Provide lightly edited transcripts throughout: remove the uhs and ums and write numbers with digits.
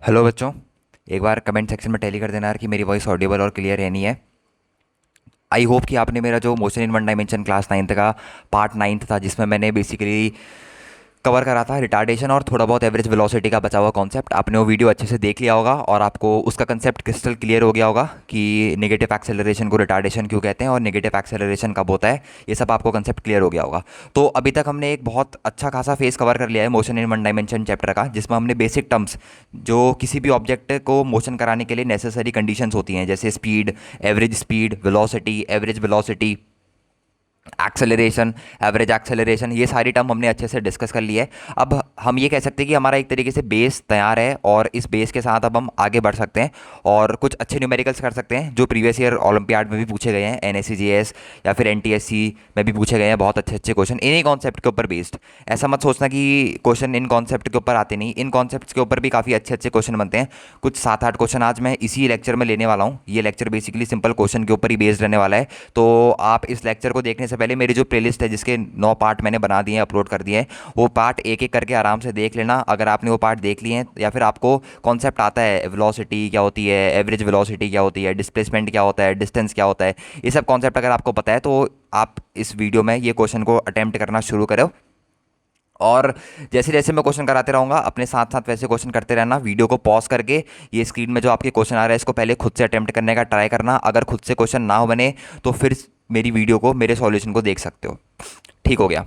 Hello बच्चों। एक बार comment section में टैली कर देना यार कि मेरी वॉइस ऑडिबल और क्लियर है नहीं है। आई होप कि आपने मेरा जो motion in one dimension class ninth का पार्ट नाइन्थ था जिसमें मैंने बेसिकली कवर करा था रिटार्डेशन और थोड़ा बहुत एवरेज वेलोसिटी का बचा हुआ कॉन्सेप्ट, आपने वो वीडियो अच्छे से देख लिया होगा और आपको उसका कंसेप्ट क्रिस्टल क्लियर हो गया होगा कि नेगेटिव एक्सेलरेशन को रिटार्डेशन क्यों कहते हैं और नेगेटिव एक्सेलरेशन कब होता है। ये सब आपको कंसेप्ट क्लियर हो गया होगा। तो अभी तक हमने एक बहुत अच्छा खासा फेस कवर कर लिया है motion in one dimension chapter का, जिसमें हमने बेसिक टर्म्स जो किसी भी ऑब्जेक्ट को मोशन कराने के लिए नेसेसरी कंडीशंस होती हैं, जैसे speed, velocity, average velocity, acceleration, average acceleration, ये सारी टर्म हमने अच्छे से डिस्कस कर ली है। अब हम ये कह सकते हैं कि हमारा एक तरीके से बेस तैयार है और इस बेस के साथ अब हम आगे बढ़ सकते हैं और कुछ अच्छे न्यूमेरिकल्स कर सकते हैं जो प्रीवियस ईयर ओलंपियाड में भी पूछे गए हैं, एनएससीजीएस या फिर एनटीएससी में भी पूछे गए हैं। बहुत अच्छे अच्छे क्वेश्चन इन्हीं कॉन्सेप्ट के ऊपर बेस्ड। ऐसा मत सोचना कि क्वेश्चन इन कॉन्सेप्ट के ऊपर आते नहीं, इन कॉन्सेप्ट के ऊपर भी काफ़ी अच्छे अच्छे क्वेश्चन बनते हैं। कुछ 7-8 क्वेश्चन आज मैं इसी लेक्चर में लेने वाला हूँ। ये लेक्चर बेसिकली सिंपल क्वेश्चन के ऊपर ही बेस्ड रहने वाला है। तो आप इस लेक्चर को देखने से पहले मेरी जो प्लेलिस्ट है जिसके 9 पार्ट मैंने बना दिए हैं, अपलोड कर दिए हैं, वो पार्ट एक एक करके आराम से देख लेना। अगर आपने वो पार्ट देख लिए हैं या फिर आपको कॉन्सेप्ट आता है, वेलोसिटी क्या होती है, एवरेज वेलोसिटी क्या होती है, डिस्प्लेसमेंट क्या होता है, डिस्टेंस क्या होता है, ये सब कॉन्सेप्ट अगर आपको पता है तो आप इस वीडियो में ये क्वेश्चन को अटेम्प्ट करना शुरू करो। और जैसे जैसे मैं क्वेश्चन कराते रहूँगा अपने साथ साथ वैसे क्वेश्चन करते रहना। वीडियो को पॉज करके ये स्क्रीन में जो आपके क्वेश्चन आ रहा है इसको पहले खुद से अटेम्प्ट करने का ट्राई करना। अगर खुद से क्वेश्चन ना बने तो फिर मेरी वीडियो को, मेरे सॉल्यूशन को देख सकते हो। ठीक हो गया?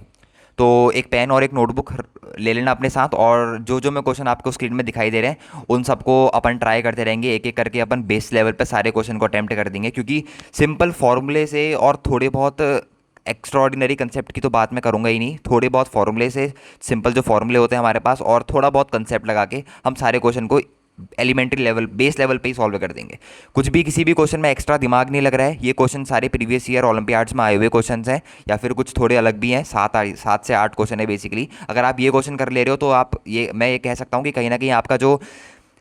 तो एक पेन और एक नोटबुक ले लेना अपने साथ और जो जो मैं क्वेश्चन आपको स्क्रीन में दिखाई दे रहे हैं उन सबको अपन ट्राई करते रहेंगे। एक एक करके अपन बेस लेवल पे सारे क्वेश्चन को अटेम्प्ट कर देंगे, क्योंकि सिंपल फॉर्मूले से और थोड़े बहुत एक्स्ट्रा ऑर्डिनरी कंसेप्ट की तो बात मैं करूंगा ही नहीं। थोड़े बहुत फॉर्मूले से, सिंपल जो फॉर्मूले होते हैं हमारे पास, और थोड़ा बहुत कंसेप्ट लगा के हम सारे क्वेश्चन को एलिमेंट्री लेवल, बेस लेवल पे ही सॉल्व कर देंगे। कुछ भी किसी भी क्वेश्चन में एक्स्ट्रा दिमाग नहीं लग रहा है। ये क्वेश्चन सारे प्रीवियस ईयर ओलंपियाड्स में आए हुए क्वेश्चन हैं या फिर कुछ थोड़े अलग भी हैं। 7 से 8 क्वेश्चन है बेसिकली। अगर आप ये क्वेश्चन कर ले रहे हो तो आप ये, मैं ये कह सकता हूँ कि कहीं ना कहीं आपका जो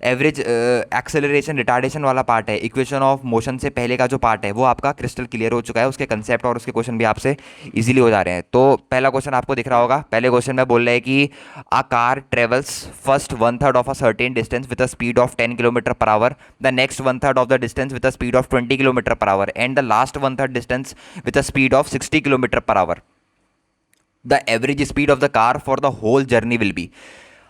एवरेज एक्सेलरेशन रिटार्डेशन वाला पार्ट है, इक्वेशन ऑफ मोशन से पहले का जो पार्ट है, वो आपका क्रिस्टल क्लियर हो चुका है। उसके कंसेप्ट और उसके क्वेश्चन भी आपसे इजीली हो जा रहे हैं। तो पहला क्वेश्चन आपको दिख रहा होगा। पहले क्वेश्चन में बोल रहा है कि a car travels first 1/3 of a certain distance with a speed of 10 kilometre per hour, the next 1/3 of the distance with a speed of 20 kilometre per hour and the last 1/3 distance with a speed of 60 kilometre per hour. The average speed of the car for the whole journey will be.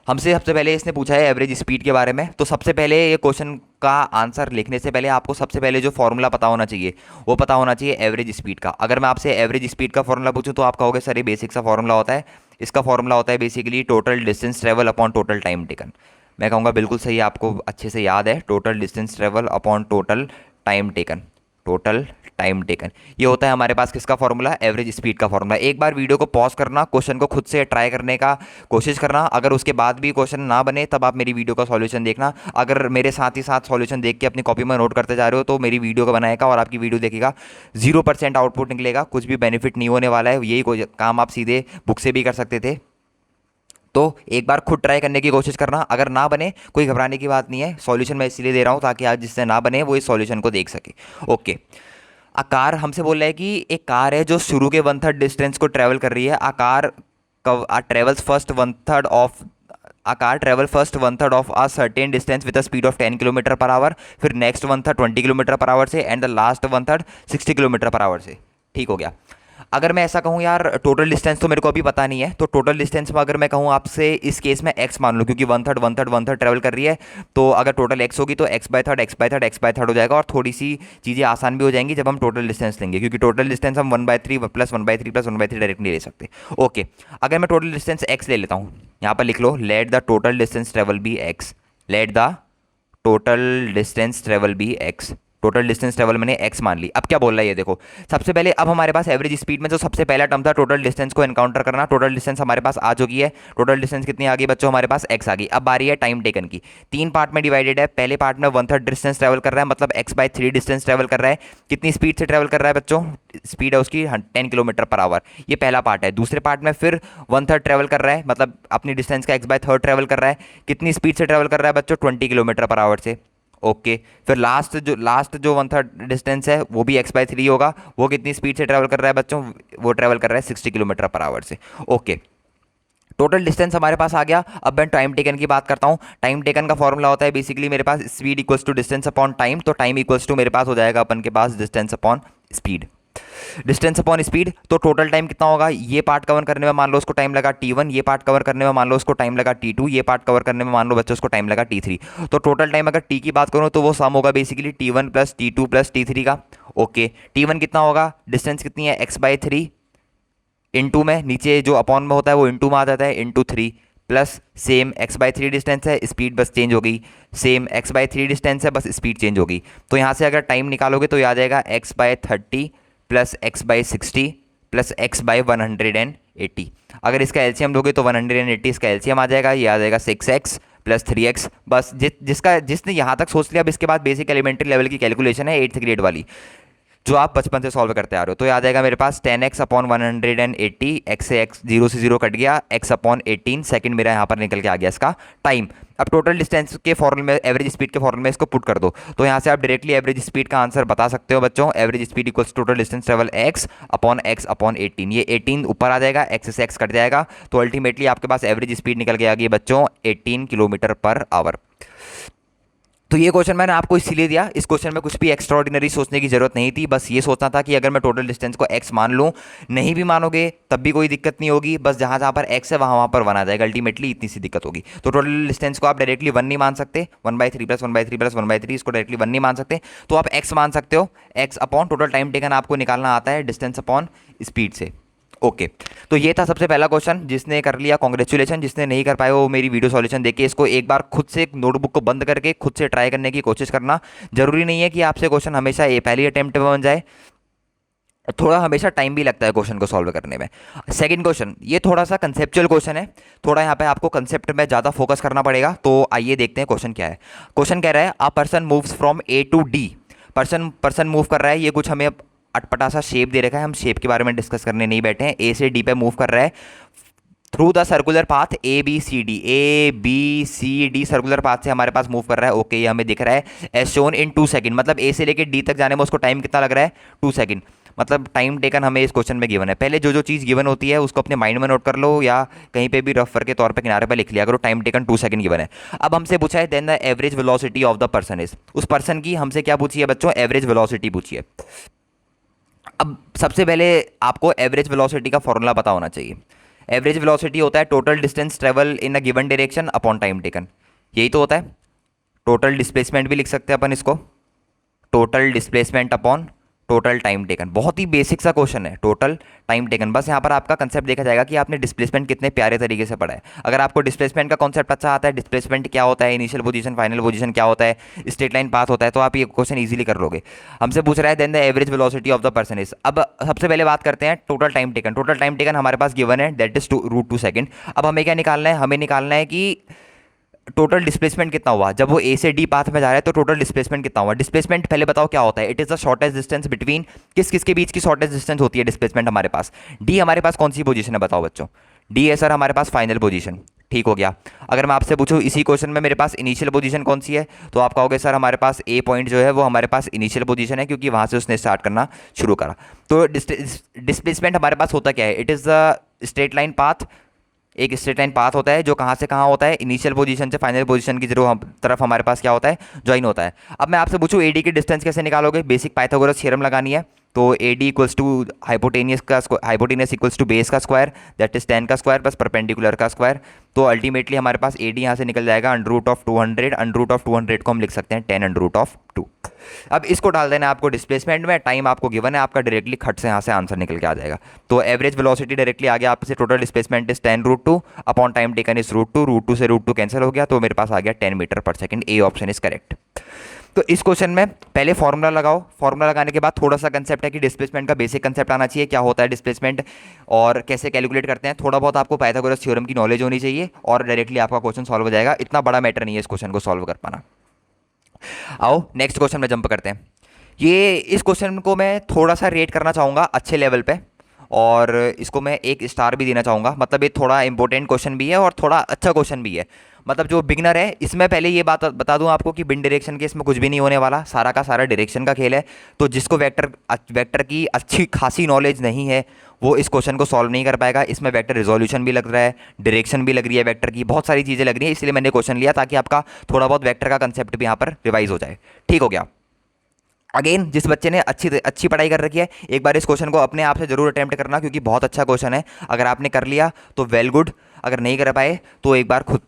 हमसे सबसे पहले इसने पूछा है average speed के बारे में। तो सबसे पहले ये क्वेश्चन का आंसर लिखने से पहले आपको सबसे पहले जो फॉर्मूला पता होना चाहिए वो पता होना चाहिए एवरेज स्पीड का। अगर मैं आपसे एवरेज स्पीड का फॉर्मूला पूछूं तो आप कहोगे सर ये बेसिक सा फॉर्मूला होता है। इसका फॉर्मूला होता है basically total distance travel upon total time taken. मैं कहूँगा बिल्कुल सही, आपको अच्छे से याद है। Total distance travel upon total time taken, total time taken, ये होता है हमारे पास किसका फॉर्मूला? एवरेज स्पीड का फॉर्मूला। एक बार वीडियो को पॉज करना, क्वेश्चन को खुद से ट्राई करने का कोशिश करना। अगर उसके बाद भी क्वेश्चन ना बने तब आप मेरी वीडियो का सॉल्यूशन देखना। अगर मेरे साथ ही साथ सॉल्यूशन देख के अपनी कॉपी में नोट करते जा रहे हो तो मेरी वीडियो को बनाएगा और आपकी वीडियो देखेगा, 0% आउटपुट निकलेगा, कुछ भी बेनिफिट नहीं होने वाला है। यही काम आप सीधे बुक से भी कर सकते थे। तो एक बार खुद ट्राई करने की कोशिश करना। अगर ना बने कोई घबराने की बात नहीं है, सॉल्यूशन मैं इसलिए दे रहा हूँ ताकि आज जिससे ना बने वो इस सॉल्यूशन को देख सके। ओके। आ कार हमसे बोल रहा है कि एक कार है जो शुरू के 1/3 डिस्टेंस को ट्रेवल कर रही है। A car travels first 1/3 of a car travel first 1/3 of a certain distance with a speed of 10 kilometre per our, फिर नेक्स्ट 1/3 20 किलोमीटर पर आवर से and the last 1/3 60 kilometre per our से। ठीक हो गया? अगर मैं ऐसा कहूँ यार, टोटल डिस्टेंस तो मेरे को अभी पता नहीं है, तो टोटल डिस्टेंस में अगर मैं कहूँ आपसे इस केस में x मान लो, क्योंकि 1/3 1/3 1/3 ट्रेवल कर रही है, तो अगर टोटल x होगी तो x/3 x/3 x/3 हो जाएगा और थोड़ी सी चीज़ें आसान भी हो जाएंगी जब हम टोटल डिस्टेंस लेंगे, क्योंकि टोटल डिस्टेंस हम 1/3 प्लस 1/3 प्लस 1/3 डायरेक्ट नहीं ले सकते। ओके। अगर मैं टोटल डिस्टेंस x ले लेता हूँ, यहाँ पर लिख लो, let the total distance travel be x, let the total distance travel be x। Total distance travel मैंने x मान ली। अब क्या बोल रहा है ये देखो। सबसे पहले अब हमारे पास एवरेज स्पीड में जो सबसे पहला टर्म था टोटल डिस्टेंस को एनकाउंटर करना। टोटल डिस्टेंस हमारे पास आ चुकी है। टोटल डिस्टेंस कितनी आ गई बच्चों? हमारे पास x आ गई। अब बारी है टाइम टेकन की। 3 पार्ट में डिवाइडेड है। पहले पार्ट में 1/3 डिस्टेंस ट्रेवल कर रहा है, मतलब x/3 डिस्टेंस ट्रेवल कर रहा है। कितनी स्पीड से ट्रेवल कर रहा है बच्चों? स्पीड है उसकी 10 किलोमीटर पर आवर। ये पहला पार्ट है। दूसरे पार्ट में फिर 1/3 ट्रेवल कर रहा है, मतलब अपनी डिस्टेंस का x/3 ट्रेवल कर रहा है। कितनी स्पीड से ट्रेवल कर रहा है बच्चों? 20 किलोमीटर पर आवर से। ओके। फिर लास्ट जो 1/3 डिस्टेंस है वो भी x/3 होगा। वो कितनी स्पीड से ट्रेवल कर रहा है बच्चों? वो ट्रेवल कर रहा है 60 किलोमीटर पर आवर से। ओके। टोटल डिस्टेंस हमारे पास आ गया। अब मैं टाइम टेकन की बात करता हूँ। टाइम टेकन का फॉर्मूला होता है बेसिकली मेरे पास speed equals to distance upon time, तो टाइम इक्वल्स टू मेरे पास हो जाएगा अपन के पास distance upon speed. Distance upon speed, तो टोटल टाइम कितना होगा, ये पार्ट कवर करने में मान लो उसको टाइम लगा t1, ये पार्ट कवर करने में मान लो उसको टाइम लगा t2, ये पार्ट कवर करने में मान लो बच्चों उसको टाइम लगा t3। तो टोटल टाइम अगर t की बात करूँ तो वो सम होगा basically t1 plus t2 plus t3 का। ओके, t1 कितना होगा, डिस्टेंस कितनी है x/3, इंटू में नीचे जो अपॉन में होता है वो इंटू में आ जाता है, into 3 plus same x/3 distance है, स्पीड बस चेंज हो गई, सेम x/3 डिस्टेंस है, बस स्पीड चेंज हो गई। तो यहाँ से अगर टाइम निकालोगे तो ये आ जाएगा x/30 plus x/60 plus x/180। अगर इसका एलसीएम लोगे तो 180 इसका एलसीएम आ जाएगा, ये आ जाएगा 6x प्लस 3x। बस जिसने यहाँ तक सोच लिया, अब इसके बाद बेसिक एलिमेंट्री लेवल की कैलकुलेशन है 8th ग्रेड वाली, जो आप बचपन से सॉल्व करते आ रहे हो। तो ये आ जाएगा मेरे पास 10x अपॉन 180, x से x 0 से 0 कट गया, x अपॉन 18 सेकंड मेरा यहाँ पर निकल के आ गया इसका टाइम। अब टोटल डिस्टेंस के फॉर्मूले में, एवरेज स्पीड के फॉर्मूले में इसको पुट कर दो, तो यहाँ से आप डायरेक्टली एवरेज स्पीड का आंसर बता सकते हो बच्चों। Average speed equals total distance travel x upon 18। ये 18 ऊपर आ जाएगा, x से x कट जाएगा, तो अल्टीमेटली आपके पास एवरेज स्पीड निकल के आ गई बच्चों 18 किलोमीटर पर आवर। तो ये क्वेश्चन मैंने आपको इसीलिए दिया, इस क्वेश्चन में कुछ भी एक्स्ट्राऑर्डिनरी सोचने की जरूरत नहीं थी, बस ये सोचना था कि अगर मैं टोटल डिस्टेंस को x मान लूँ, नहीं भी मानोगे तब भी कोई दिक्कत नहीं होगी, बस जहाँ जहाँ पर x है वहाँ पर 1 आ जाएगा, अल्टीमेटली इतनी सी दिक्कत होगी। तो टोटल डिस्टेंस को आप डायरेक्टली 1 नहीं मान सकते, 1/3 प्लस 1/3 प्लस 1/3, इसको डायरेक्टली 1 नहीं मान सकते, तो आप x मान सकते हो। x upon total time taken आपको निकालना आता है डिस्टेंस अपॉन स्पीड से। ओके, तो ये था सबसे पहला क्वेश्चन, जिसने कर लिया कॉन्ग्रेचुलेशन, जिसने नहीं कर पाया वो मेरी वीडियो सॉल्यूशन देखिए, इसको एक बार खुद से एक नोटबुक को बंद करके खुद से ट्राई करने की कोशिश करना। जरूरी नहीं है कि आपसे क्वेश्चन हमेशा ये पहली अटेम्प्ट में बन जाए, थोड़ा हमेशा टाइम भी लगता है क्वेश्चन को सॉल्व करने में। सेकंड क्वेश्चन, ये थोड़ा सा कंसेप्चुअल क्वेश्चन है, थोड़ा यहाँ पे आपको कंसेप्ट में ज़्यादा फोकस करना पड़ेगा। तो आइए देखते हैं क्वेश्चन क्या है। क्वेश्चन कह रहा है a person moves from A to D, person move कर रहा है, ये कुछ हमें अटपटा सा शेप दे रखा है, हम शेप के बारे में डिस्कस करने नहीं बैठे हैं। ए से डी पे मूव कर रहा है through the circular path A B C D circular path से हमारे पास मूव कर रहा है। ओके, ये हमें दिख रहा है एज शोन इन 2 सेकंड, मतलब ए से लेके डी तक जाने में उसको टाइम कितना लग रहा है, 2 सेकंड। मतलब टाइम टेकन हमें इस क्वेश्चन में गिवन है। पहले जो जो चीज़ गिवन होती है उसको अपने माइंड में नोट कर लो, या कहीं पे भी रफर के तौर पे किनारे पे लिख लिया करो, टाइम टेकन 2 सेकंड गिवन है। अब हमसे पूछा है then the average velocity of the person is, उस पर्सन की हमसे क्या पूछी है बच्चों, एवरेज वेलोसिटी पूछी है। अब सबसे पहले आपको एवरेज वेलोसिटी का फॉर्मूला पता होना चाहिए। एवरेज वेलोसिटी होता है total distance travel in a given direction upon time taken, यही तो होता है। टोटल डिस्प्लेसमेंट भी लिख सकते हैं अपन इसको, total displacement upon total time taken. बहुत ही बेसिक सा क्वेश्चन है, टोटल टाइम टेकन। बस यहाँ पर आपका कंसेप्ट देखा जाएगा कि आपने डिस्प्लेसमेंट कितने प्यारे तरीके से पढ़ा है। अगर आपको डिस्प्लेसमेंट का कॉन्सेप्ट अच्छा आता है, डिस्प्लेसमेंट क्या होता है, इनिशियल पोजीशन फाइनल पोजीशन क्या होता है, स्ट्रेट लाइन पाथ होता है, तो आप ये क्वेश्चन इजीली कर लोगे। हमसे पूछ रहा है then the average velocity of the person is. अब सबसे पहले बात करते हैं total time taken. Total time taken हमारे पास गिवन है, दैट इज √2 सेकंड। अब हमें क्या निकालना है, हमें निकालना है कि टोटल डिस्प्लेसमेंट कितना हुआ जब वो ए से डी पाथ में जा रहा है, तो टोटल डिस्प्लेसमेंट कितना हुआ। डिस्प्लेसमेंट पहले बताओ क्या होता है, it is the shortest distance between, किस किस के बीच की शॉर्टेस्ट डिस्टेंस होती है डिस्प्लेसमेंट हमारे पास। डी हमारे पास कौन सी पोजीशन है बताओ बच्चों, डी है सर हमारे पास फाइनल पोजीशन, ठीक हो गया। अगर मैं आपसे पूछूं इसी क्वेश्चन में मेरे पास इनिशियल पोजीशन कौन सी है, तो आप कहोगे सर हमारे पास ए पॉइंट जो है वो हमारे पास इनिशियल पोजीशन है, क्योंकि वहां से उसने स्टार्ट करना शुरू करा। तो डिस्प्लेसमेंट हमारे पास होता क्या है, it is the straight line path, एक स्ट्रेट लाइन पाथ होता है जो कहाँ से कहाँ होता है, इनिशियल पोजीशन से फाइनल पोजीशन की तरफ हमारे पास क्या होता है, ज्वाइन होता है। अब मैं आपसे पूछूं एडी की डिस्टेंस कैसे निकालोगे, बेसिक पाइथागोरस थ्योरम लगानी है। तो AD equals to hypotenuse equals to base का स्क्वायर, दैट इज 10 का स्क्वायर प्लस परपेंडिकुलर का स्क्वायर। तो अल्टीमेटली हमारे पास एडी यहाँ से निकल जाएगा √200, √200 को हम लिख सकते हैं 10√2। अब इसको डाल देना है आपको डिस्प्लेसमेंट में, टाइम आपको गिवन है, आपका डायरेक्टली खट से यहाँ से आंसर निकल के आ जाएगा। तो एवरेज वेलोसिटी डायरेक्टली आ गया आपसे, total displacement is 10√2 upon time taken is √2 से √2 कैंसिल हो गया, तो मेरे पास आ गया 10 metre per second. A option is correct. तो इस क्वेश्चन में पहले फॉर्मूला लगाओ, फॉर्मूला लगाने के बाद थोड़ा सा कंसेप्ट है कि डिस्प्लेसमेंट का बेसिक कंसेप्ट आना चाहिए, क्या होता है डिस्प्लेसमेंट और कैसे कैलकुलेट करते हैं। थोड़ा बहुत आपको पाइथागोरस थ्योरम की नॉलेज होनी चाहिए और डायरेक्टली आपका क्वेश्चन सॉल्व हो जाएगा। इतना बड़ा मैटर नहीं है इस क्वेश्चन को सॉल्व कर पाना। आओ नेक्स्ट क्वेश्चन में जंप करते हैं। ये इस क्वेश्चन को मैं थोड़ा सा रेट करना चाहूँगा अच्छे लेवल पे, और इसको मैं 1 स्टार भी देना चाहूँगा। मतलब ये थोड़ा इंपॉर्टेंट क्वेश्चन भी है और थोड़ा अच्छा क्वेश्चन भी है। मतलब जो बिगनर है, इसमें पहले ये बात बता दूं आपको कि बिन डायरेक्शन के इसमें कुछ भी नहीं होने वाला, सारा का सारा डायरेक्शन का खेल है। तो जिसको वेक्टर की अच्छी खासी नॉलेज नहीं है वो इस क्वेश्चन को सॉल्व नहीं कर पाएगा। इसमें वेक्टर रिजोल्यूशन भी लग रहा है, डायरेक्शन भी लग रही है वेक्टर की, बहुत सारी चीज़ें लग रही हैं, इसलिए मैंने क्वेश्चन लिया ताकि आपका थोड़ा बहुत वेक्टर का कंसेप्ट भी यहाँ पर रिवाइज हो जाए। ठीक हो गया। अगेन जिस बच्चे ने अच्छी अच्छी पढ़ाई कर रखी है, एक बार इस क्वेश्चन को अपने आप से जरूर अटेम्प्ट करना, क्योंकि बहुत अच्छा क्वेश्चन है। अगर आपने कर लिया तो वेल गुड, अगर नहीं कर पाए तो एक बार खुद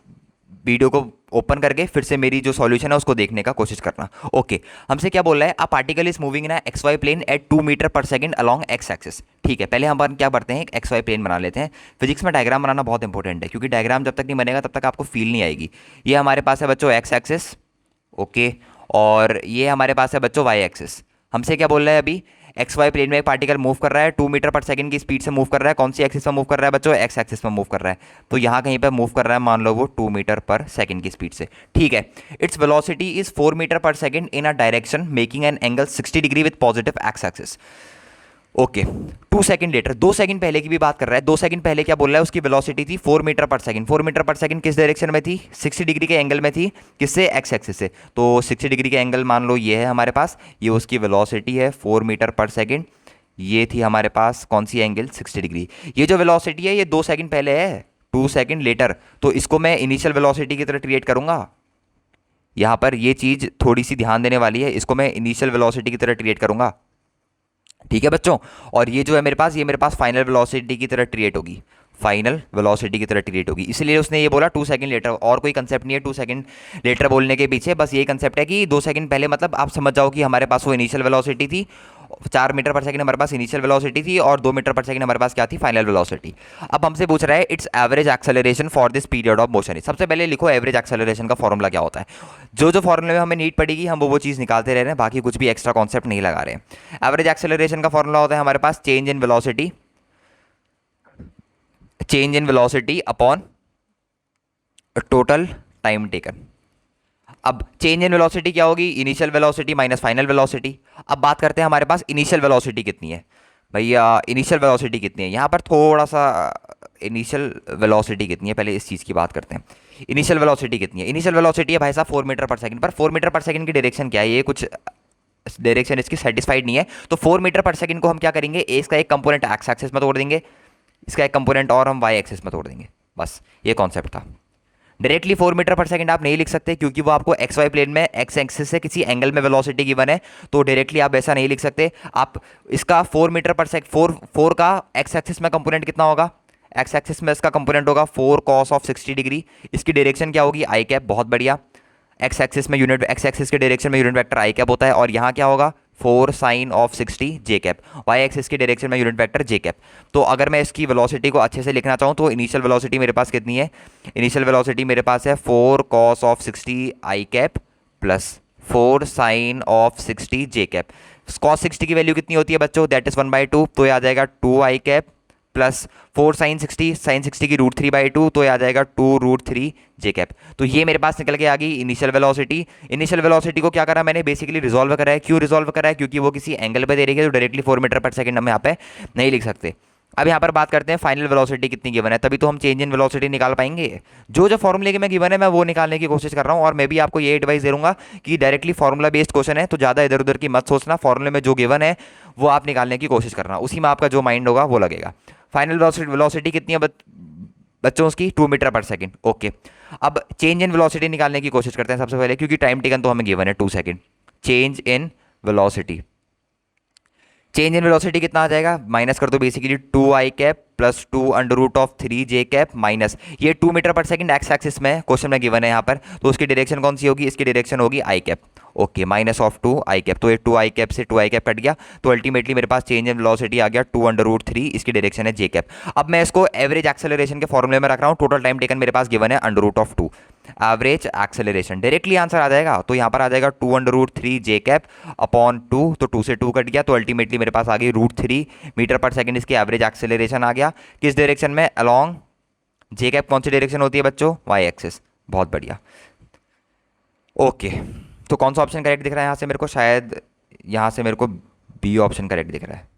वीडियो को ओपन करके फिर से मेरी जो सॉल्यूशन है उसको देखने का कोशिश करना। ओके, हमसे क्या बोल रहा है, a particle is moving in x y plane at 2 metre per second along x axis. ठीक है, पहले हम क्या करते हैं, एक एक्स वाई प्लेन बना लेते हैं। फिजिक्स में डायग्राम बनाना बहुत इंपॉर्टेंट है, क्योंकि डायग्राम जब तक नहीं बनेगा तब तक आपको फील नहीं आएगी। ये हमारे पास है बच्चों एक्स एक्सिस, ओके, और ये हमारे पास है बच्चों वाई एक्सिस। हमसे क्या बोल रहा है अभी, एक्स वाई प्लेन में एक पार्टिकल मूव कर रहा है, 2 मीटर पर सेकंड की स्पीड से मूव कर रहा है। कौन सी एक्सिस में मूव कर रहा है बच्चों, एक्स एक्सिस में मूव कर रहा है। तो यहाँ कहीं पे मूव कर रहा है, मान लो वो 2 मीटर पर सेकंड की स्पीड से। ठीक है, its velocity is 4 metre per second in a direction making an angle 60 degree with positive x axis. Okay, 2 second later, 2 second पहले की भी बात कर रहा है। 2 सेकंड पहले क्या बोल रहा है, उसकी वेलोसिटी थी 4 metre per second. 4 metre per second किस डायरेक्शन में थी, 60 डिग्री के एंगल में थी, किससे, एक्स एक्सिस से। तो 60 डिग्री के एंगल मान लो ये है हमारे पास, ये उसकी वेलोसिटी है 4 मीटर पर सेकंड। ये थी हमारे पास कौन सी एंगल, 60 डिग्री। ये जो वेलोसिटी है ये 2 सेकंड पहले है, 2 सेकंड लेटर, तो इसको मैं इनिशियल वेलोसिटी की तरह ट्रीट करूंगा। यहाँ पर ये चीज़ थोड़ी सी ध्यान देने वाली है, इसको मैं इनिशियल वेलोसिटी की तरह ट्रीट करूंगा। ठीक है बच्चों, और ये जो है मेरे पास, ये मेरे पास फाइनल वेलोसिटी की तरह ट्रीट होगी, फाइनल वेलोसिटी की तरह ट्रीट होगी। इसलिए उसने ये बोला 2 सेकंड लेटर, और कोई कंसेप्ट नहीं है 2 सेकंड लेटर बोलने के पीछे, बस ये कंसेप्ट है कि 2 सेकंड पहले, मतलब आप समझ जाओ कि हमारे पास वो इनिशियल वेलोसिटी थी, 4 मीटर पर सेकंड हमारे पास इनिशियल वेलोसिटी थी, और 2 मीटर पर सेकंड हमारे पास क्या थी, फाइनल वेलोसिटी। अब हमसे पूछ रहा है it's average acceleration for this period of motion. सबसे पहले लिखो एवरेज एक्सेलरेशन का फॉर्मूला क्या होता है। जो जो फॉर्मूले में हमें नीड पड़ेगी हम वो चीज़ निकालते रह रहे हैं, बाकी कुछ भी एक्स्ट्रा कॉन्सेप्ट नहीं लगा रहे हैं। एवरेज एक्सेलरेशन का फॉर्मूला होता है हमारे पास change in velocity, change in velocity upon total time taken. अब चेंज इन वेलोसिटी क्या होगी, initial velocity minus final velocity. अब बात करते हैं हमारे पास इनिशियल वेलोसिटी कितनी है भैया, इनिशियल वेलोसिटी कितनी है। यहाँ पर थोड़ा सा इनिशियल वेलोसिटी कितनी है, पहले इस चीज़ की बात करते हैं। इनिशियल वेलोसिटी कितनी है, इनिशियल वेलोसिटी है भाई साहब 4 मीटर पर सेकंड। पर 4 मीटर पर सेकंड की डायरेक्शन क्या है, ये कुछ डायरेक्शन इसकी सेटिस्फाइड नहीं है। तो 4 मीटर पर सेकंड को हम क्या करेंगे, इसका एक कंपोनेंट एक्स एक्सिस में तोड़ देंगे, इसका एक कंपोनेंट और हम वाई एक्सिस में तोड़ देंगे, बस ये कॉन्सेप्ट था। डायरेक्टली 4 मीटर पर सेकंड आप नहीं लिख सकते, क्योंकि वो आपको एक्स वाई प्लेन में एक्स एक्सिस से किसी एंगल में वेलोसिटी गिवन है, तो डायरेक्टली आप ऐसा नहीं लिख सकते। आप इसका 4 मीटर पर सेकंड, 4 का एक्स एक्सिस में कंपोनेंट कितना होगा, एक्स एक्सिस में इसका कंपोनेंट होगा 4 cos ऑफ 60 डिग्री। इसकी डायरेक्शन क्या होगी, आई कैप, बहुत बढ़िया। एक्स एक्सिस में यूनिट, एक्स एक्सिस के डायरेक्शन में यूनिट वेक्टर आई कैप होता है, और यहाँ क्या होगा 4 sin of 60 j cap. Y axis के डायरेक्शन में यूनिट वेक्टर जे कैप। तो अगर मैं इसकी वेलोसिटी को अच्छे से लिखना चाहूँ तो इनिशियल वेलोसिटी मेरे पास कितनी है, इनिशियल वेलोसिटी मेरे पास है 4 cos of 60 I cap plus 4 sin of 60 j cap. cos 60 की वैल्यू कितनी होती है बच्चों, दैट इज 1/2, तो ये आ जाएगा 2 आई कैप प्लस 4 sin 60 की √3/2, तो ये आ जाएगा 2√3 जे कैप। तो ये मेरे पास निकल के आ गई इनिशियल वेलोसिटी। इनिशियल वेलोसिटी को क्या करा मैंने, बेसिकली रिजॉल्व करा है। क्यों रिजॉल्व करा है, क्योंकि वो किसी एंगल पे दे रही है, तो डायरेक्टली 4 मीटर पर सेकंड हम यहाँ पे नहीं लिख सकते। अब यहाँ पर बात करते हैं फाइनल वेलोसिटी कितनी गिवन है, तभी तो हम चेंज इन वेलोसिटी निकाल पाएंगे। जो जो फॉर्मूले के मैं गिवन है मैं वो निकालने की कोशिश कर रहा हूँ, और मैं भी आपको ये एडवाइस दे दूंगा कि डायरेक्टली फॉर्मूला बेस्ड क्वेश्चन है तो ज़्यादा इधर उधर की मत सोचना, फॉर्मूले में जो गिवन है वो आप निकालने की कोशिश करना, उसी में आपका जो माइंड होगा वो लगेगा। फाइनल वेलोसिटी कितनी है बच्चों, उसकी 2 मीटर पर सेकंड। ओके, अब चेंज इन वेलोसिटी निकालने की कोशिश करते हैं सबसे पहले, क्योंकि टाइम टेकन तो हमें गिवन है 2 second. Change in velocity, change in velocity कितना आ जाएगा, माइनस कर दो basically 2 I cap plus 2√3 J cap minus ये 2 metre per second x axis में क्वेश्चन में गिवन है यहाँ पर, तो उसकी डायरेक्शन कौन सी होगी, इसकी डायरेक्शन होगी आई cap. Okay, minus of 2 I cap, तो ये 2 आई कैप से 2 आई कैप कट गया, तो अल्टीमेटली मेरे पास चेंज इन वेलोसिटी आ गया 2√3, इसकी डायरेक्शन है जे कैप। अब मैं इसको एवरेज एक्सेलरेशन के फॉर्मूले में रख रहा हूँ, टोटल टाइम टेकन मेरे पास गिवन है √2 एवरेज एक्सेलरेशन, डायरेक्टली आंसर आ जाएगा। तो यहाँ पर आ जाएगा 2√3 जे कैप अपॉन 2, तो 2 से 2 कट गया, तो अल्टीमेटली मेरे पास आ गई √3 मीटर पर सेकंड इसकी एवरेज एक्सेलरेशन आ गया। किस डायरेक्शन में, अलोंग जे कैप कौन सी डायरेक्शन होती है बच्चों, वाई एक्सिस, बहुत बढ़िया। ओके, तो कौन सा ऑप्शन करेक्ट दिख रहा है यहाँ से मेरे को, शायद यहाँ से मेरे को बी ऑप्शन करेक्ट दिख रहा है।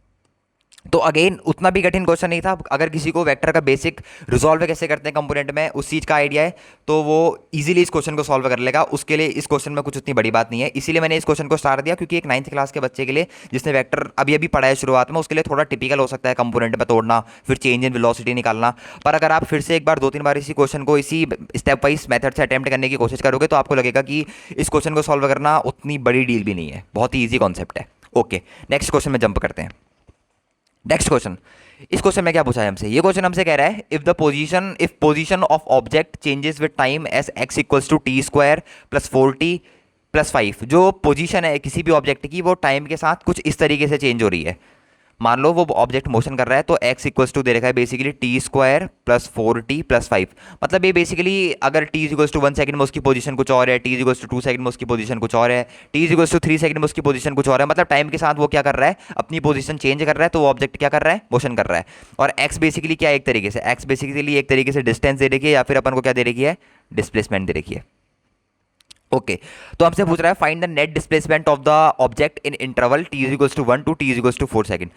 तो अगेन उतना भी कठिन क्वेश्चन नहीं था। अगर किसी को वेक्टर का बेसिक रिजॉल्व कैसे करते हैं कंपोनेंट में उस चीज़ का आइडिया है तो वो इजीली इस क्वेश्चन को सॉल्व कर लेगा। उसके लिए इस क्वेश्चन में कुछ उतनी बड़ी बात नहीं है, इसीलिए मैंने इस क्वेश्चन को स्टार दिया, क्योंकि एक 9th क्लास के बच्चे के लिए जिसने वेक्टर अभी अभी पढ़ा है शुरुआत में, उसके लिए थोड़ा टिपिकल हो सकता है कंपोनेंट में तोड़ना, फिर चेंज इन वेलोसिटी निकालना। पर अगर आप फिर से एक बार 2-3 बार इसी क्वेश्चन को इसी स्टेप वाइज मेथड से अटेम्प्ट करने की कोशिश करोगे तो आपको लगेगा कि इस क्वेश्चन को सॉल्व करना उतनी बड़ी डील भी नहीं है, बहुत ही ईजी कॉन्सेप्ट है। ओके, नेक्स्ट क्वेश्चन में जंप करते हैं। नेक्स्ट क्वेश्चन, इस क्वेश्चन में क्या पूछा है हमसे? ये क्वेश्चन हमसे कह रहा है if position of object changes with time as x equals to t square plus 4t+5। जो पोजीशन है किसी भी ऑब्जेक्ट की वो टाइम के साथ कुछ इस तरीके से चेंज हो रही है। मान लो वो ऑब्जेक्ट मोशन कर रहा है तो x इक्वल्स टू दे रखा है basically T square plus 4t+5। मतलब ये बेसिकली अगर t इक्वल्स टू 1 सेकंड में उसकी पोजीशन कुछ और है, t इक्वल्स टू 2 सेकंड में उसकी पोजीशन कुछ और है, t इक्वल्स टू 3 सेकंड में उसकी पोजीशन कुछ और है। मतलब टाइम के साथ वो क्या कर रहा है, अपनी पोजीशन चेंज कर रहा है, तो वो ऑब्जेक्ट क्या कर रहा है, मोशन कर रहा है। और x बेसिकली क्या है, एक तरीके से x बेसिकली एक तरीके से डिस्टेंस दे रखी है, या फिर अपन को क्या दे रखी है, डिस्प्लेसमेंट दे रखी है। ओके, तो हमसे पूछ रहा है find the net displacement of the object in interval t is equals to 1 to t is equals to 4 second.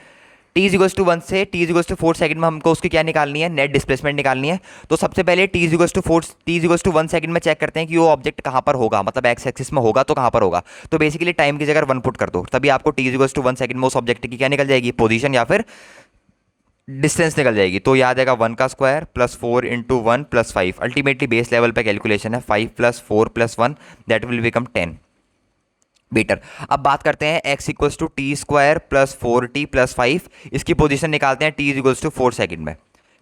t is equals to 1 से t is equals to 4 second में हमको उसकी क्या निकालनी है, नेट डिस्प्लेसमेंट निकालनी है। तो सबसे पहले t is equals to 4 t is equals to 1 second में चेक करते हैं कि वो ऑब्जेक्ट कहाँ पर होगा, मतलब एक्स एक्सिस में होगा तो कहाँ पर होगा। तो बेसिकली टाइम की जगह 1 पुट कर दो, तभी आपको t is equals to 1 second में उस ऑब्जेक्ट की क्या निकल जाएगी, पोजीशन या फिर डिस्टेंस निकल जाएगी। तो याद आएगा 1 का square plus 4 into 1 plus 5। Ultimately base level पे कैलकुलेशन है, 5 plus 4 plus 1 that will become 10 metre. अब बात करते हैं x equals to t square plus 4t+5, इसकी पोजीशन निकालते हैं t इक्वल्स टू 4 सेकंड में।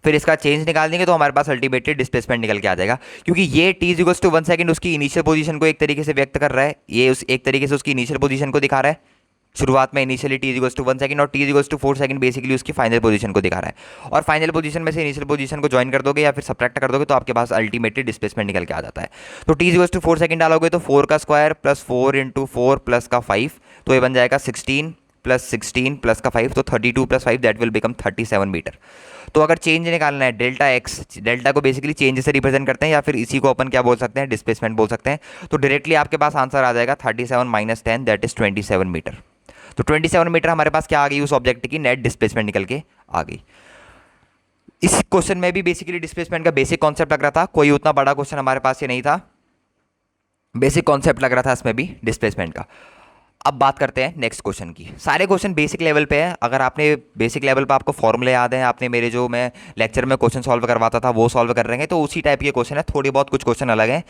फिर इसका चेंज निकाल देंगे तो हमारे पास अल्टीमेटली डिस्प्लेसमेंट निकल के आ जाएगा, क्योंकि ये t इक्वल्स टू 1 सेकंड उसकी इनिशियल पोजीशन को एक तरीके से व्यक्त कर रहा है, ये उस एक तरीके से उसकी इनिशियल पोजीशन को दिखा रहा है शुरुआत में, initially t equals to 1 second, और t equals to 4 second basically उसकी फाइनल पोजीशन को दिखा रहा है। और फाइनल पोजीशन में से इनिशियल पोजीशन को ज्वाइन कर दोगे या फिर सब्ट्रैक्ट कर दोगे तो आपके पास अल्टीमेटली डिस्प्लेसमेंट निकल के आ जाता है। तो t इक्वल्स टू 4 सेकंड डालोगे तो 4 का स्क्वायर प्लस 4 इंटू 4 प्लस का 5, तो ये बन जाएगा 16 प्लस 16 प्लस का 5, तो 32 plus 5 that will become 37 metre. तो अगर चेंज निकालना है डेल्टा एक्स, डेल्टा को बेसिकली चेंज से रिप्रेजेंट करते हैं, या फिर इसी को अपन क्या बोल सकते हैं, डिस्प्लेसमेंट बोल सकते हैं। तो डायरेक्टली आपके पास आंसर आ जाएगा 37 माइनस 10 दैट इज 27 मीटर। तो 27 मीटर हमारे पास क्या आ गई, उस ऑब्जेक्ट की नेट डिस्प्लेसमेंट निकल के आ गई। इस क्वेश्चन में भी बेसिकली डिस्प्लेसमेंट का बेसिक कॉन्सेप्ट लग रहा था, कोई उतना बड़ा क्वेश्चन हमारे पास ये नहीं था, बेसिक कॉन्सेप्ट लग रहा था इसमें भी डिस्प्लेसमेंट का। अब बात करते हैं नेक्स्ट क्वेश्चन की। सारे क्वेश्चन बेसिक लेवल पे है, अगर आपने बेसिक लेवल पे आपको फॉर्मूले याद हैं, आपने मेरे जो मैं लेक्चर में क्वेश्चन सॉल्व करवाता था वो सॉल्व कर रहे हैं, तो उसी टाइप के क्वेश्चन है, थोड़ी बहुत कुछ क्वेश्चन अलग हैं,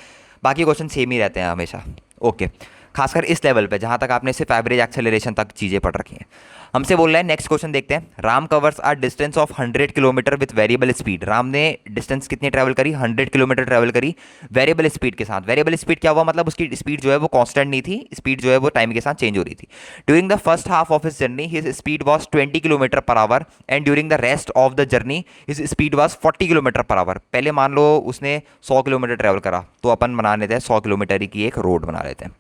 बाकी क्वेश्चन सेम ही रहते हैं हमेशा। ओके, खासकर इस लेवल पे जहाँ तक आपने सिर्फ एवरेज एक्सेलरेशन तक चीज़ें पढ़ रखी हैं। हमसे बोल रहे हैं नेक्स्ट क्वेश्चन देखते हैं। Ram covers a distance of 100 kilometre with variable speed. Ram ने डिस्टेंस कितनी ट्रैवल करी, 100 किलोमीटर ट्रैवल करी वेरिएबल स्पीड के साथ। वेरिएबल स्पीड क्या हुआ, मतलब उसकी स्पीड जो है वो कांस्टेंट नहीं थी, स्पीड जो है वो टाइम के साथ चेंज हो रही थी। During the first half of his journey his speed was 20 kilometre per hour and during the rest of the journey his speed was 40 kilometre per our. पहले मान लो उसने 100 किलोमीटर ट्रैवल करा, तो अपन बना लेते हैं 100 किलोमीटर की एक रोड बना लेते हैं।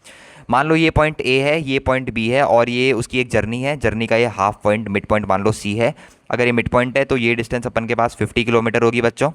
मान लो ये पॉइंट ए है, ये पॉइंट बी है, और ये उसकी एक जर्नी है, जर्नी का ये हाफ पॉइंट मिड पॉइंट मान लो सी है। अगर ये मिड पॉइंट है तो ये डिस्टेंस अपन के पास 50 किलोमीटर होगी बच्चों,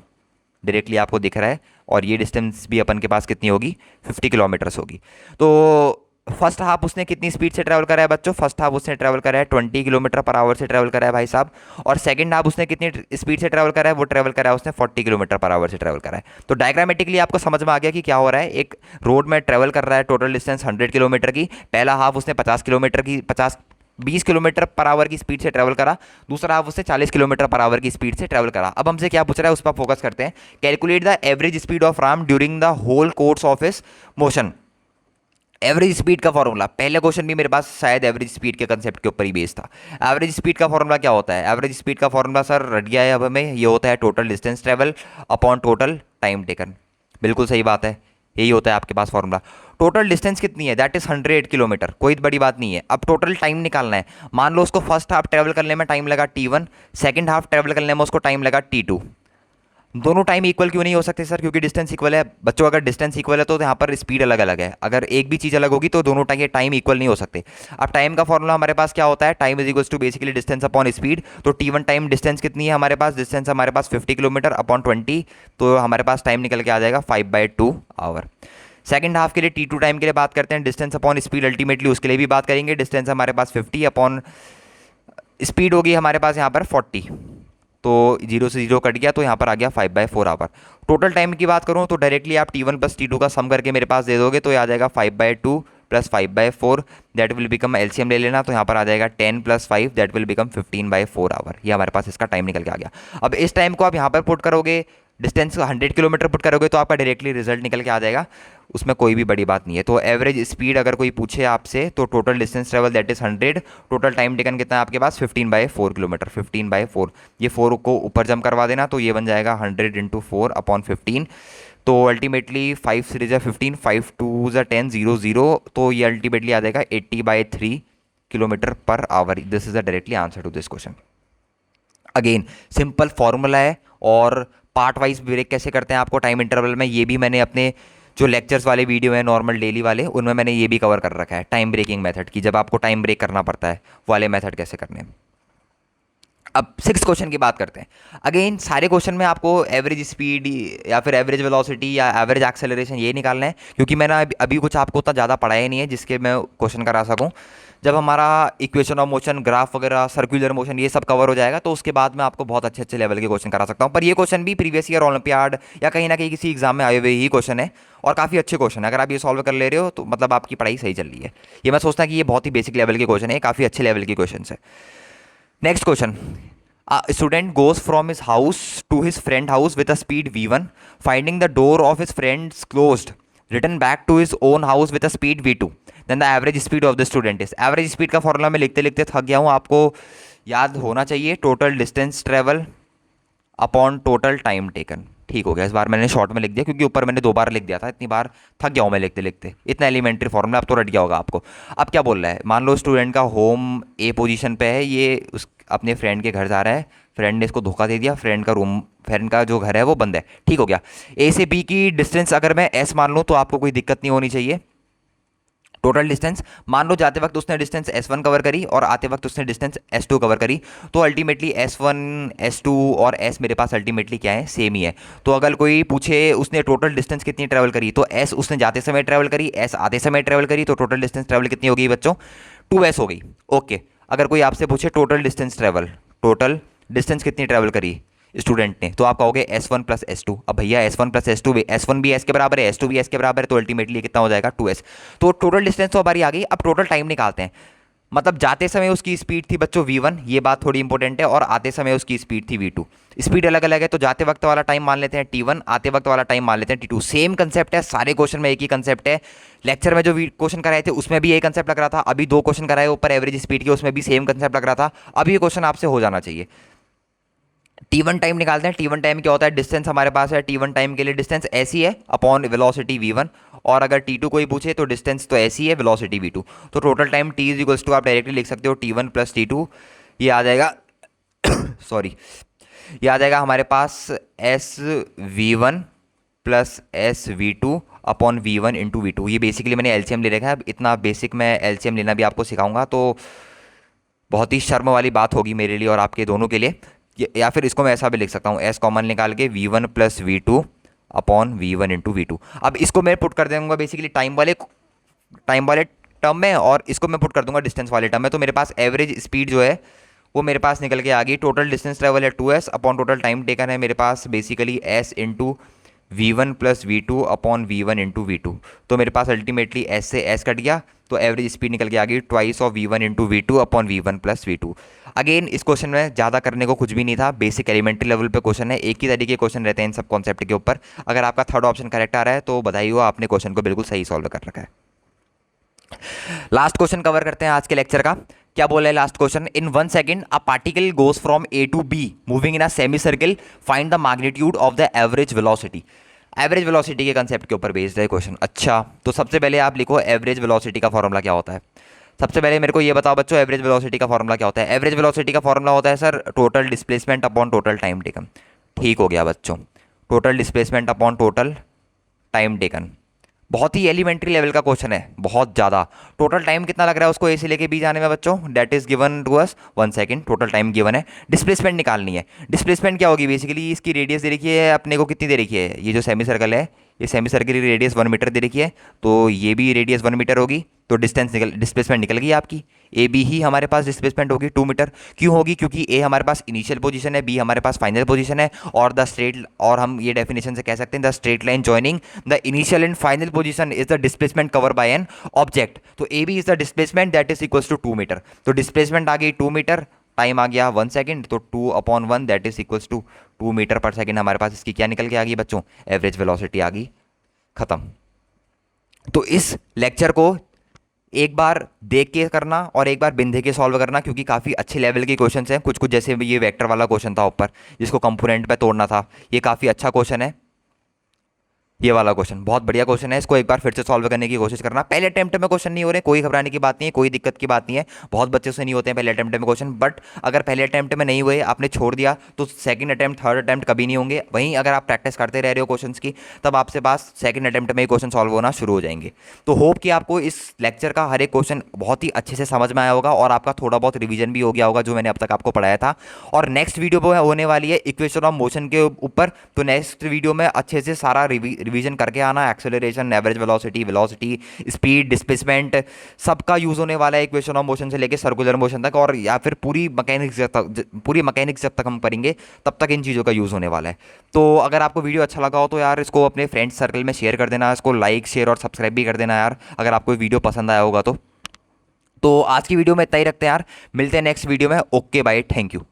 डायरेक्टली आपको दिख रहा है, और ये डिस्टेंस भी अपन के पास कितनी होगी, 50 किलोमीटर्स होगी। तो फर्स्ट हाफ उसने कितनी स्पीड से ट्रैवल करा है बच्चों, फर्स्ट हाफ उसने ट्रैवल करा है 20 किलोमीटर पर आवर से ट्रैवल करा है भाई साहब। और सेकंड हाफ उसने कितनी स्पीड से ट्रैवल करा है, वो ट्रैवल करा है उसने 40 किलोमीटर पर आवर से ट्रैवल करा है। तो डायग्रामेटिकली आपको समझ में आ गया कि क्या हो रहा है। एक रोड में ट्रैवल कर रहा है टोटल डिस्टेंस 100 किलोमीटर की, पहला हाफ उसने 50 किलोमीटर की 20 किलोमीटर पर आवर की स्पीड से ट्रैवल करा, दूसरा हाफ उससे 40 किलोमीटर पर आवर की स्पीड से ट्रैवल करा। अब हमसे क्या पूछ रहा है उस पर फोकस करते हैं। Calculate the average speed of Ram during the whole course of his motion. Average speed का फॉर्मूला, पहले क्वेश्चन भी मेरे पास शायद एवरेज स्पीड के कंसेप्ट के ऊपर ही बेस्ड था। एवरेज स्पीड का फॉर्मूला क्या होता है, एवरेज स्पीड का फॉर्मूला सर रट गया है अब हमें, ये होता है total distance travel upon total time taken. बिल्कुल सही बात है, यही होता है आपके पास फॉर्मूला। टोटल डिस्टेंस कितनी है, दैट इज 100 किलोमीटर, कोई बड़ी बात नहीं है। अब टोटल टाइम निकालना है। मान लो उसको फर्स्ट हाफ ट्रैवल करने में टाइम लगा t1, सेकंड हाफ ट्रैवल करने में उसको टाइम लगा t2। दोनों टाइम इक्वल क्यों नहीं हो सकते सर, क्योंकि डिस्टेंस इक्वल है बच्चों। अगर डिस्टेंस इक्वल है तो यहाँ पर स्पीड अलग अलग है, अगर एक भी चीज़ अलग होगी तो दोनों टाइम इक्वल नहीं हो सकते। अब टाइम का फॉर्मूला हमारे पास क्या होता है, time is equals to basically distance upon speed. तो t1 टाइम डिस्टेंस कितनी है हमारे पास, डिस्टेंस हमारे पास 50 किलोमीटर अपॉन 20, तो हमारे पास टाइम निकल के आ जाएगा 5/2 आवर। सेकंड हाफ के लिए t2 टाइम के लिए बात करते हैं, डिस्टेंस अपॉन स्पीड अल्टीमेटली उसके लिए भी बात करेंगे। डिस्टेंस हमारे पास 50 अपॉन स्पीड होगी हमारे पास यहाँ पर 40, तो 0 से 0 कट गया, तो यहाँ पर आ गया 5/4 आवर। टोटल टाइम की बात करूँ तो डायरेक्टली आप T1 प्लस T2 का सम करके मेरे पास दे दोगे, तो ये आ जाएगा 5/2 plus 5/4, that will become LCM ले लेना, तो यहाँ पर आ जाएगा 10 plus 5, that will become 15/4 hour. ये हमारे पास इसका टाइम निकल के आ गया। अब इस टाइम को आप यहाँ पर पुट करोगे, डिस्टेंस 100 किलोमीटर पुट करोगे, तो आपका डायरेक्टली रिजल्ट निकल के आ जाएगा, उसमें कोई भी बड़ी बात नहीं है। तो एवरेज स्पीड अगर कोई पूछे आपसे, तो total distance travel that is 100, total time taken कितना है आपके पास 15/4 किलोमीटर, 15/4, ये 4 को ऊपर जम करवा देना, तो ये बन जाएगा 100 × 4/15। तो अल्टीमेटली 5 3 ज़ा 15, 5 2 ज़ा 10, 0 0, तो ये अल्टीमेटली आ जाएगा 80/3 kilometre per hour. This is the directly answer to this question. Again simple formula है, और पार्ट वाइज ब्रेक कैसे करते हैं आपको टाइम इंटरवल में, ये भी मैंने अपने जो लेक्चर्स वाले वीडियो है नॉर्मल डेली वाले, उनमें मैंने ये भी कवर कर रखा है, टाइम ब्रेकिंग मेथड की, जब आपको टाइम ब्रेक करना पड़ता है वाले मेथड कैसे करने हैं। अब 6 क्वेश्चन की बात करते हैं। अगेन सारे क्वेश्चन में आपको एवरेज स्पीड या फिर एवरेज वेलोसिटी या एवरेज एक्सेलरेशन ये निकालना है, क्योंकि मैंने अभी कुछ आपको उतना ज़्यादा पढ़ाया नहीं है जिसके मैं क्वेश्चन करा सकूं। जब हमारा इक्वेशन ऑफ मोशन, ग्राफ वगैरह, सर्कुलर मोशन ये सब कवर हो जाएगा, तो उसके बाद मैं आपको बहुत अच्छे अच्छे लेवल के क्वेश्चन करा सकता हूँ। पर ये क्वेश्चन भी प्रीवियस ईयर ओलंपियाड या कहीं ना कहीं किसी एग्जाम में आए हुए ही क्वेश्चन है, और काफ़ी अच्छे क्वेश्चन है। अगर आप ये सॉल्व कर ले रहे हो तो मतलब आपकी पढ़ाई सही चल रही है। ये मैं सोचता कि ये बहुत ही बेसिक लेवल के क्वेश्चन है, काफ़ी अच्छे लेवल के क्वेश्चन है। Next question, a student goes from his house to his friend house with a speed v1, finding the door of his friend's closed, return back to his own house with a speed v2, then the average speed of the student is। Average speed का formula मैं लिखते लिखते थक गया हूँ, आपको याद होना चाहिए, total distance travel upon total time taken. ठीक हो गया, इस बार मैंने शॉर्ट में लिख दिया क्योंकि ऊपर मैंने 2 बार लिख दिया था, इतनी बार थक गया हूँ मैं लिखते लिखते। इतना एलिमेंट्री फॉर्मूला अब तो रट गया होगा आपको। अब क्या बोल रहा है, मान लो स्टूडेंट का होम ए पोजीशन पे है, ये उस अपने फ्रेंड के घर जा रहा है, फ्रेंड ने इसको धोखा दे दिया, फ्रेंड का जो घर है वो बंद है। ठीक हो गया। ए से बी की डिस्टेंस अगर मैं एस मान लूँ तो आपको कोई दिक्कत नहीं होनी चाहिए। टोटल डिस्टेंस मान लो जाते वक्त उसने डिस्टेंस S1 कवर करी और आते वक्त उसने डिस्टेंस S2 कवर करी, तो अल्टीमेटली S1 S2 और S मेरे पास अल्टीमेटली क्या है, सेम ही है। तो अगर कोई पूछे उसने टोटल डिस्टेंस कितनी ट्रैवल करी, तो S उसने जाते समय ट्रैवल करी, S आते समय ट्रैवल करी, तो टोटल डिस्टेंस ट्रैवल कितनी हो गई बच्चों, 2S हो गई। ओके, अगर कोई आपसे पूछे total distance travel, total distance कितनी ट्रैवल करी स्टूडेंट ने, तो आप कहोगे S1 प्लस S2। अब भैया S1 प्लस S2 भी, S1 भी S के बराबर है, S2 भी S के बराबर है, तो अल्टीमेटली कितना हो जाएगा, 2S। तो टोटल डिस्टेंस तो हमारी आ गई। अब टोटल टाइम निकालते हैं। मतलब जाते समय उसकी स्पीड थी बच्चों V1, ये बात थोड़ी इंपॉर्टेंट है, और आते समय उसकी स्पीड थी V2। स्पीड अलग अलग है, तो जाते वक्त वाला टाइम मान लेते हैं T1, आते वक्त वाला टाइम मान लेते हैं T2। सेम कंसेप्ट है, सारे क्वेश्चन में एक ही कंसेप्ट है। लेक्चर में जो क्वेश्चन कराए थे उसमें भी यही कंसेप्ट लग रहा था, अभी 2 क्वेश्चन कराए ऊपर एवरेज स्पीड के, उसमें भी सेम कंसेप्ट लग रहा था। अभी ये क्वेश्चन आपसे हो जाना चाहिए। T1 टाइम निकालते हैं। T1 टाइम क्या होता है, डिस्टेंस हमारे पास है, T1 टाइम के लिए डिस्टेंस ऐसी है अपॉन वेलोसिटी V1, और अगर T2 कोई पूछे तो डिस्टेंस तो ऐसी है, वेलोसिटी V2। तो total time T is equals to, आप डायरेक्टली लिख सकते हो T1 प्लस T2, ये आ जाएगा सॉरी, ये आ जाएगा हमारे पास SV1 plus SV2 upon V1 into V2। ये बेसिकली मैंने एलसीएम ले रखा है। अब इतना बेसिक मैं एलसीएम लेना भी आपको सिखाऊंगा, तो बहुत ही शर्म वाली बात होगी मेरे लिए और आपके दोनों के लिए। या फिर इसको मैं ऐसा भी लिख सकता हूँ, S कॉमन निकाल के V1 plus V2 upon V1 into V2। अब इसको मैं पुट कर दूंगा बेसिकली टाइम वाले टर्म में, और इसको मैं पुट कर दूंगा डिस्टेंस वाले टर्म में। तो मेरे पास एवरेज स्पीड जो है वो मेरे पास निकल के आ गई। टोटल डिस्टेंस ट्रेवल है 2S upon total time taken है मेरे पास basically S into V1 plus V2 upon V1 into V2। तो मेरे पास अल्टीमेटली S से S कट गया, तो एवरेज स्पीड निकल के आ गई twice of V1 into V2 upon V1 plus V2। Again इस क्वेश्चन में ज़्यादा करने को कुछ भी नहीं था, बेसिक एलिमेंट्री लेवल पे क्वेश्चन है, एक ही तरीके के क्वेश्चन रहते हैं इन सब कॉन्सेप्ट के ऊपर। अगर आपका थर्ड ऑप्शन करेक्ट आ रहा है तो बधाई हो, आपने क्वेश्चन को बिल्कुल सही सॉल्व कर रखा है। लास्ट क्वेश्चन कवर करते हैं आज के लेक्चर का। क्या बोला है last question, in 1 second a particle goes from A to B moving in a semi circle, find the magnitude of the average velocity. Average velocity के कंसेप्ट के ऊपर बेस्ड है क्वेश्चन। अच्छा, तो सबसे पहले आप लिखो एवरेज वेलोसिटी का फॉर्मूला क्या होता है। सबसे पहले मेरे को ये बताओ बच्चों, एवरेज वेलोसिटी का फॉर्मूला क्या होता है। एवरेज वेलोसिटी का फॉर्मूला होता है sir total displacement upon total time taken. ठीक हो गया बच्चों, total displacement upon total time taken. बहुत ही एलिमेंट्री लेवल का क्वेश्चन है, बहुत ज़्यादा। टोटल टाइम कितना लग रहा है उसको ए से लेके बी जाने में बच्चों, that is given to us 1 second. Total time given है, डिस्प्लेसमेंट निकालनी है। डिस्प्लेसमेंट क्या होगी, बेसिकली इसकी रेडियस दे रखी है अपने को, कितनी दे रखी है, ये जो सेमी सर्कल है ये सेमी सर्किल की रेडियस 1 मीटर दे रखी है, तो ये भी रेडियस 1 मीटर होगी, तो डिस्प्लेसमेंट निकल गई आपकी। ए बी ही हमारे पास डिस्प्लेसमेंट होगी 2 मीटर। क्यों होगी? क्योंकि ए हमारे पास इनिशियल पोजीशन है, बी हमारे पास फाइनल पोजीशन है, और हम ये डेफिनेशन से कह सकते हैं the straight line joining the initial and final position is the displacement cover by an object. तो A B is the displacement that is equals to 2 metre. तो डिस्प्लेसमेंट आ गई 2 मीटर, टाइम आ गया 1 सेकेंड, तो 2/1 that is equals to 2 metre per second हमारे पास इसकी क्या निकल के आ गई बच्चों? एवरेज वेलोसिटी आ गई। खत्म। तो इस लेक्चर को एक बार देख के करना और एक बार बिंदे के सॉल्व करना, क्योंकि काफ़ी अच्छे लेवल के क्वेश्चन हैं। कुछ कुछ जैसे ये वेक्टर वाला क्वेश्चन था ऊपर, जिसको कंपोनेंट पे तोड़ना था, ये काफ़ी अच्छा क्वेश्चन है। ये वाला क्वेश्चन बहुत बढ़िया क्वेश्चन है, इसको एक बार फिर से सॉल्व करने की कोशिश करना। पहले अटेम्प्ट में क्वेश्चन नहीं हो रहे, कोई घबराने की बात नहीं है, कोई दिक्कत की बात नहीं है। बहुत बच्चों से नहीं होते हैं पहले अटेम्प्ट में क्वेश्चन, बट अगर पहले अटेम्प्ट में नहीं हुए, आपने छोड़ दिया, तो सेकंड अटेम्प्ट, थर्ड अटेम्प्ट कभी नहीं होंगे। वहीं अगर आप प्रैक्टिस करते रह रहे हो क्वेश्चन की, तब आपसे पास सेकंड अटेम्प्ट में ही क्वेश्चन सॉल्व होना शुरू हो जाएंगे। तो होप कि आपको इस लेक्चर का हर एक क्वेश्चन बहुत ही अच्छे से समझ में आया होगा और आपका थोड़ा बहुत रिवीजन भी हो गया होगा, जो मैंने अब तक आपको पढ़ाया था। और नेक्स्ट वीडियो होने वाली है इक्वेशन ऑफ मोशन के ऊपर, तो नेक्स्ट वीडियो में अच्छे से सारा रिवीजन करके आना। Acceleration, average velocity, velocity, speed, displacement, सबका यूज होने वाला है इक्वेशन ऑफ मोशन से लेके सर्कुलर मोशन तक, और या फिर पूरी मैकेनिक्स जब तक हम करेंगे तब तक इन चीज़ों का यूज़ होने वाला है। तो अगर आपको वीडियो अच्छा लगा हो तो यार इसको अपने फ्रेंड्स सर्कल में शेयर कर देना, इसको लाइक, शेयर और सब्सक्राइब भी कर देना यार, अगर आपको वीडियो पसंद आया होगा तो। आज की वीडियो में इतना ही रखते हैं यार, मिलते हैं नेक्स्ट वीडियो में। Okay bye, thank you.